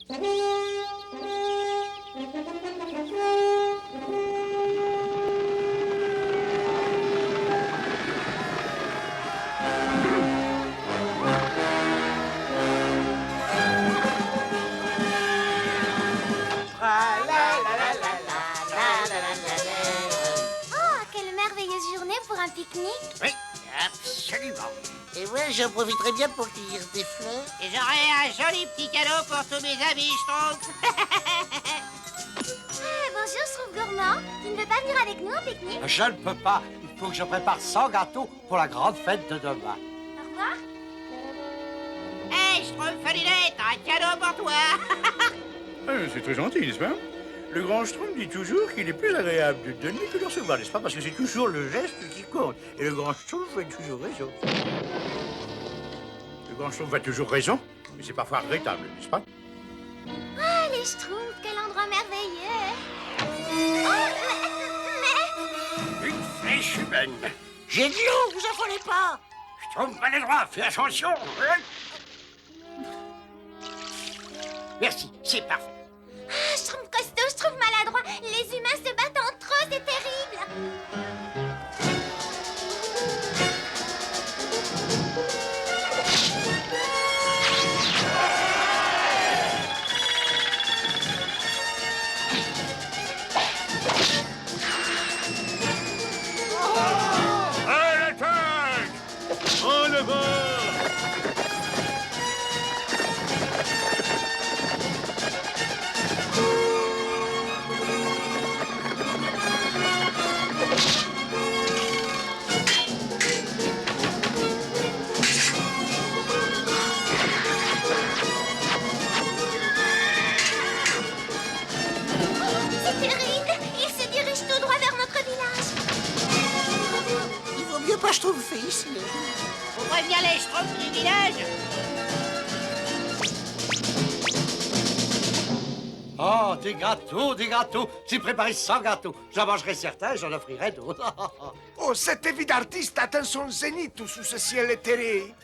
Oh, quelle merveilleuse journée pour un pique-nique. Oui, absolument. Et ouais, j'en profiterai bien pour cueillir des fleurs. Et j'aurai un joli petit cadeau pour tous mes amis, je trouve. Bonjour, je trouve gourmand. Tu ne veux pas venir avec nous au pique-nique? Je ne peux pas. Il faut que je prépare 100 gâteaux pour la grande fête de demain. Au revoir. Hé, je trouve Felinette, un cadeau pour toi. C'est très gentil, n'est-ce pas? Le grand Schtroumpf dit toujours qu'il est plus agréable de donner que de recevoir, n'est-ce pas? Parce que c'est toujours le geste qui compte. Et le grand Schtroumpf a toujours raison. Le grand Schtroumpf a toujours raison, mais c'est parfois regrettable, n'est-ce pas? Ah, les Schtroumpfs, quel endroit merveilleux. Oh, Une flèche humaine. J'ai de l'eau, vous affolez pas. Je trouve maladroit. Fais attention. Merci, c'est parfait. Ah, je trouve costaud, je trouve maladroit. Les humains se battent entre eux, c'est terrible. À l'attaque! En avant! C'est terrible. Ils se dirigent tout droit vers notre village. Il vaut mieux pas Schtroumpfer ici. Faut prévenir les Schtroumpfs du village. Oh, des gâteaux, des gâteaux. J'ai préparé 100 gâteaux. J'en mangerai certains, j'en offrirai d'autres. Oh, cette vie d'artiste atteint son zénith sous ce ciel éthéré.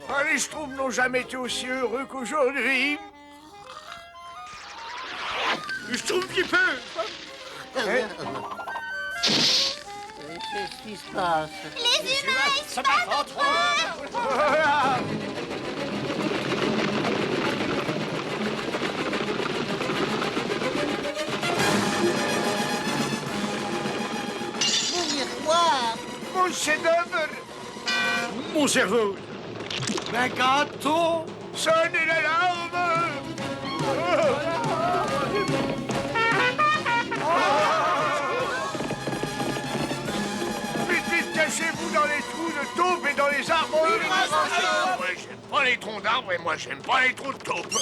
Ah, les Schtroumpfs n'ont jamais été aussi heureux qu'aujourd'hui. Le Schtroumpf qui peut! Qu'est-ce qui se passe? Les humains, ils se battent entre eux. Voilà. Mon miroir! Mon chef-d'œuvre, Mon cerveau! Mes gâteaux. sonnez l'alarme. Vite, vite, cachez-vous dans les trous de taupe et dans les arbres. Moi, j'aime pas les troncs d'arbres et moi, j'aime pas les trous de taupe.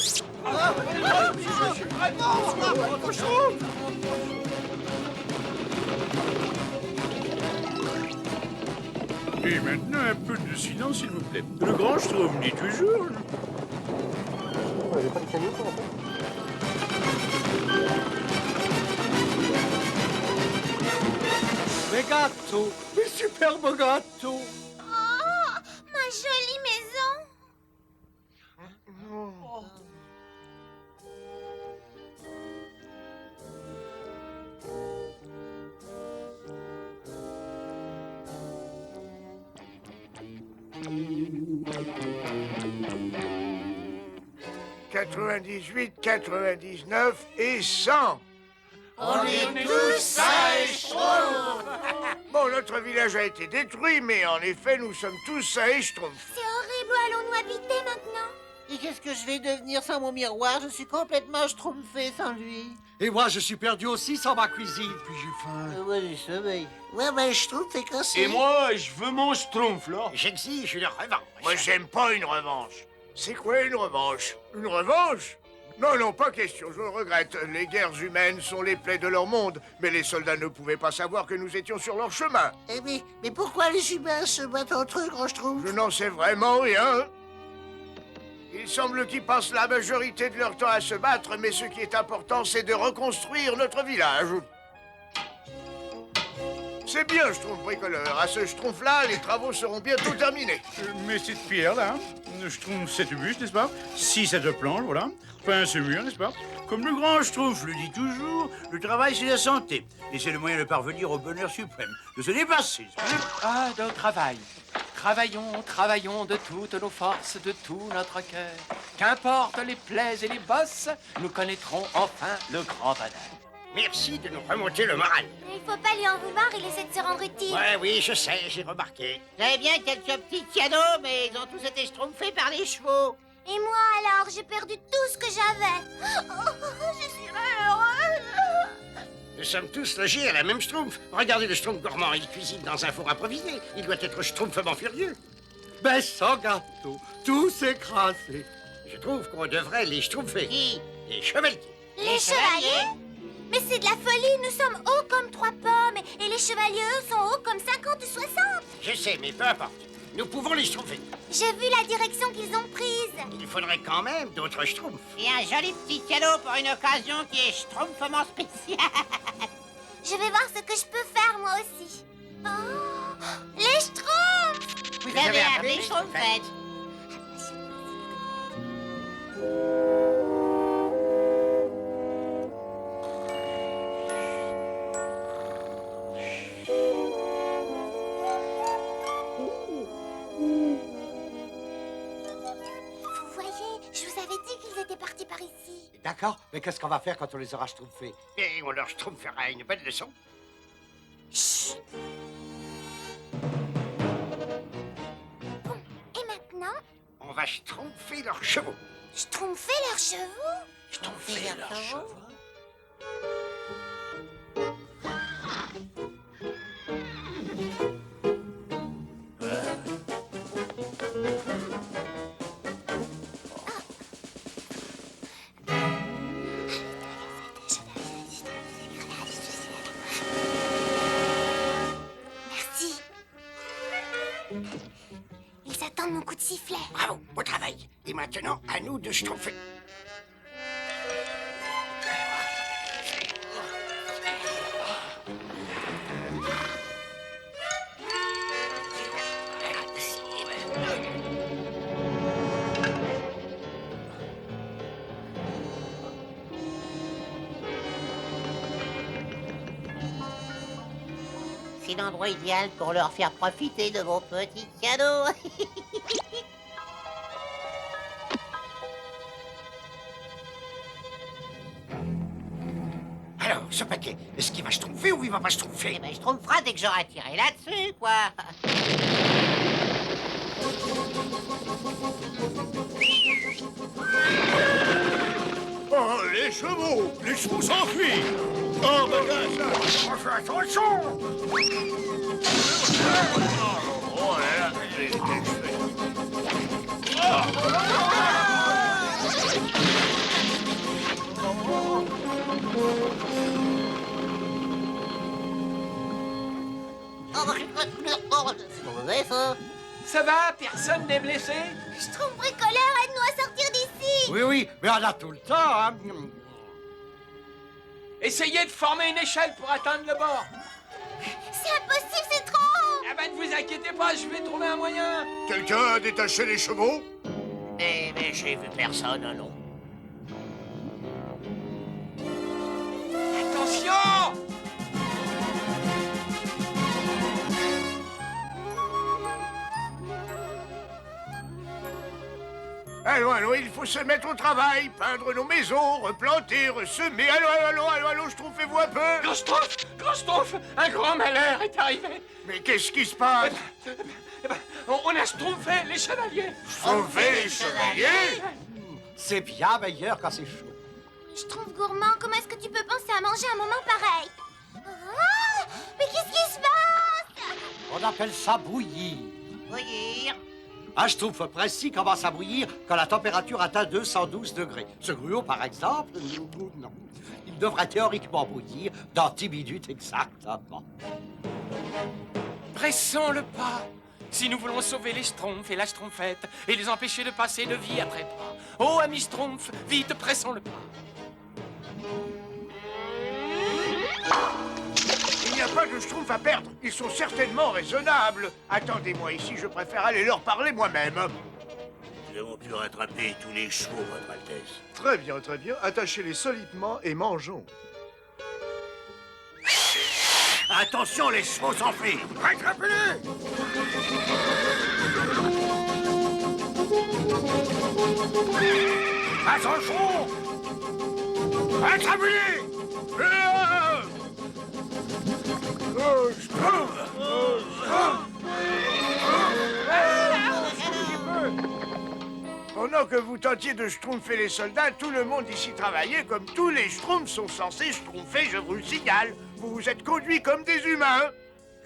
Et maintenant, un peu de silence, s'il vous plaît. Le grand Schtroumpf dit toujours... Mes gâteaux. Mes superbes gâteaux. Oh, ma jolie maison. « 98, 99 et 100. On est tous sains et Schtroumpfs! Bon, notre village a été détruit, mais en effet, nous sommes tous sains et Schtroumpfs. C'est horrible, où allons-nous habiter maintenant? Et qu'est-ce que je vais devenir sans mon miroir? Je suis complètement Schtroumpfé sans lui. Et moi, je suis perdu aussi sans ma cuisine. Puis j'ai faim. Ouais, du sommeil. Ouais, ben, Schtroumpf est cassé. Et moi, je veux mon Schtroumpf, là. J'exige une revanche. Moi, j'aime pas une revanche. C'est quoi une revanche? Une revanche? Non, non, pas question, je le regrette. Les guerres humaines sont les plaies de leur monde, mais les soldats ne pouvaient pas savoir que nous étions sur leur chemin. Eh mais pourquoi les humains se battent entre eux, grand Schtroumpf? Je n'en sais vraiment rien. Il semble qu'ils passent la majorité de leur temps à se battre, mais ce qui est important, c'est de reconstruire notre village. C'est bien, Schtroumpf bricoleur. À ce Schtroumpf-là, les travaux seront bientôt terminés. Mais cette pierre-là, je trouve cette bûche, n'est-ce pas? Si cette planche, voilà. Enfin, ce mur, n'est-ce pas? Comme le grand Schtroumpf le dit toujours, le travail, c'est la santé. Et c'est le moyen de parvenir au bonheur suprême, de se dépasser. Ah, de travail. Travaillons, travaillons de toutes nos forces, de tout notre cœur. Qu'importe les plaies et les bosses, nous connaîtrons enfin le grand bonheur. Merci de nous remonter le moral. Il faut pas lui en vouloir, il essaie de se rendre utile. Ouais, oui, je sais, j'ai remarqué. J'avais bien quelques petits cadeaux, mais ils ont tous été schtroumpfés par les chevaux. Et moi alors, j'ai perdu tout ce que j'avais. Je suis malheureuse. Nous sommes tous logés à la même Schtroumpf. Regardez le Schtroumpf gourmand, il cuisine dans un four improvisé. Il doit être schtroumpfement furieux. Ben, sans gâteau, tout s'écrasé. Je trouve qu'on devrait les schtroumpfer. Qui? Les chevaliers. Les chevaliers? Mais c'est de la folie, nous sommes hauts comme 3 pommes et les chevaliers, eux, sont hauts comme 50 ou 60. Je sais, mais peu importe. Nous pouvons les schtroumpfer. J'ai vu la direction qu'ils ont prise. Il faudrait quand même d'autres schtroumpfs. Et un joli petit cadeau pour une occasion qui est schtroumpfement spéciale. Je vais voir ce que je peux faire, moi aussi. Oh, les schtroumpfs! Vous avez appelé Schtroumpfette. Vous voyez, je vous avais dit qu'ils étaient partis par ici. D'accord, mais qu'est-ce qu'on va faire quand on les aura schtroumpfés? Et on leur schtroumpfera une bonne leçon. Chut. Bon, et maintenant, On va schtroumpfer leurs chevaux. schtroumpfer leurs chevaux? Schtroumpfer leurs chevaux. Merci. Ils attendent mon coup de sifflet. Bravo, beau travail. Et maintenant, à nous de schtroumpfer. C'est l'endroit idéal pour leur faire profiter de vos petits cadeaux. Alors, ce paquet, est-ce qu'il va schtroumpfer ou il va pas schtroumpfer? Eh ben, je trouverai dès que j'aurai tiré là-dessus, quoi. Oh, les chevaux! Les chevaux s'enfuient! Oh, bagasse! On fait attention! Oh là là, C'est mauvais, ça. Ça va? Personne n'est blessé? Schtroumpf bricoleur, aide-nous à sortir d'ici. Oui, oui, mais on a tout le temps, hein. Essayez de former une échelle pour atteindre le bord. C'est impossible, c'est trop haut. Ah ben ne vous inquiétez pas, je vais trouver un moyen. quelqu'un a détaché les chevaux? Mais j'ai vu personne, non. Attention! Allons, allons, il faut se mettre au travail, peindre nos maisons, replanter, ressemer. Allons, schtroumpfez-vous un peu. Grand Schtroumpf, un grand malheur est arrivé. Mais qu'est-ce qui se passe? Eh ben, on a schtroumpfé les chevaliers. Schtroumpfez les chevaliers? C'est bien meilleur quand c'est chaud. Schtroumpf gourmand, comment est-ce que tu peux penser à manger un moment pareil? Ah, mais qu'est-ce qui se passe? On appelle ça bouillir. Bouillir. Un schtroumpf précis commence à bouillir quand la température atteint 212 degrés. Ce gruau, par exemple, non. Il devrait théoriquement bouillir dans 10 minutes exactement. Pressons le pas. Si nous voulons sauver les Schtroumpfs et la Schtroumpfette et les empêcher de passer de vie à trépas. Oh, ami Schtroumpf, vite, pressons le pas. Il n'y a pas de schtroumpfs à perdre. Ils sont certainement raisonnables. Attendez-moi ici, je préfère aller leur parler moi-même. Nous avons pu rattraper tous les chevaux, Votre Altesse. Très bien, très bien. Attachez-les solidement et mangeons. Attention, les chevaux s'enfuient. Rattrape-le! Attention! Attrape-le! Oh, Schtroumpf! Oh, Schtroumpf! Pendant que vous tentiez de schtroumpfer les soldats, tout le monde ici travaillait comme tous les schtroumpfs sont censés schtroumpfer, je vous le signale. Vous vous êtes conduits comme des humains.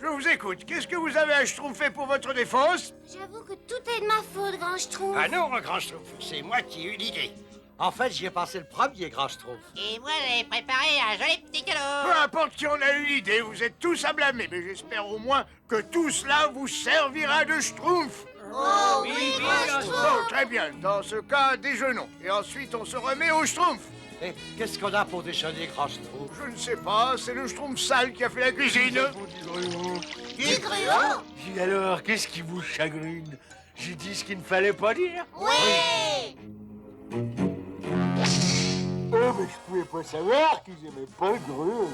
Je vous écoute. Qu'est-ce que vous avez à schtroumpfer pour votre défense? J'avoue que tout est de ma faute, grand Schtroumpf. Ah non, grand Schtroumpf, c'est moi qui ai eu l'idée. En fait, j'y ai passé le premier, grand Schtroumpf. Et moi, j'ai préparé un joli petit Peu cadeau. importe qui en a eu l'idée, vous êtes tous à blâmer, mais j'espère au moins que tout cela vous servira de schtroumpf. Oh oui, grand Bon, Schtroumpf. très bien. Dans ce cas, déjeunons. Et ensuite, on se remet au schtroumpf. Et qu'est-ce qu'on a pour déjeuner, grand Schtroumpf? Je ne sais pas, c'est le schtroumpf sale qui a fait la cuisine. Du gruau. Et alors, qu'est-ce qui vous chagrine? J'ai dit ce qu'il ne fallait pas dire. Oui. Oh, mais je pouvais pas savoir qu'ils aimaient pas le gruau.